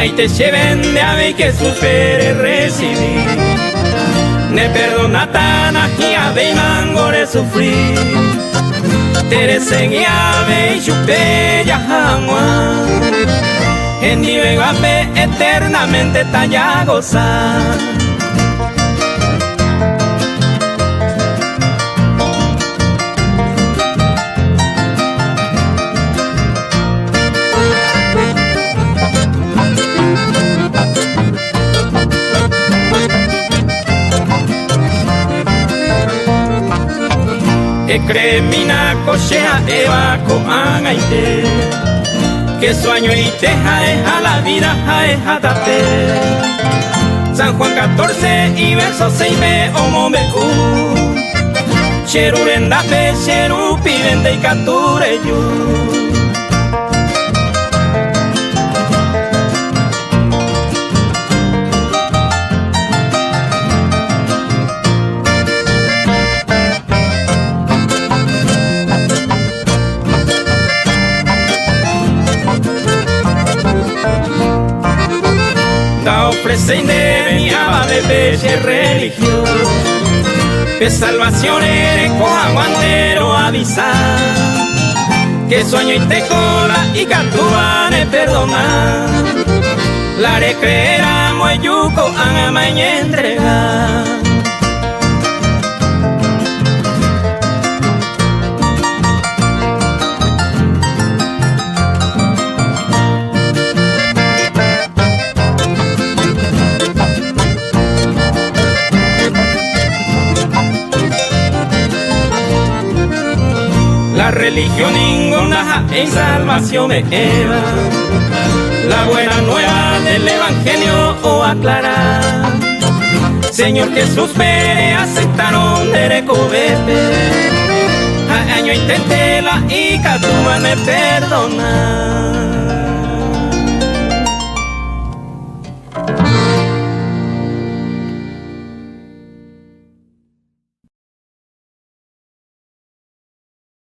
ahí te lleven de ave que supere recibir. Ne perdona tan aquí ave y mangore sufrir. Tere segui ave y chupe ya jamua. En mi ave eternamente talla gozar. Cremina cochea eva coangaite que sueño y teja deja la vida jaeja tate. San Juan 14 y verso 6b omomeku cherurenda pe cheru pidente y catureyu. Ofrecen de mi de peche religión, que salvación eres coaguantero avisar, que sueño y te cola y cantúane perdonar, la de creer a moyuco a mañana entregar. La religión ninguna en salvación me lleva. La buena nueva del evangelio o aclarar. Señor Jesús me aceptaron de recoberte. A año intenté la y me perdonar.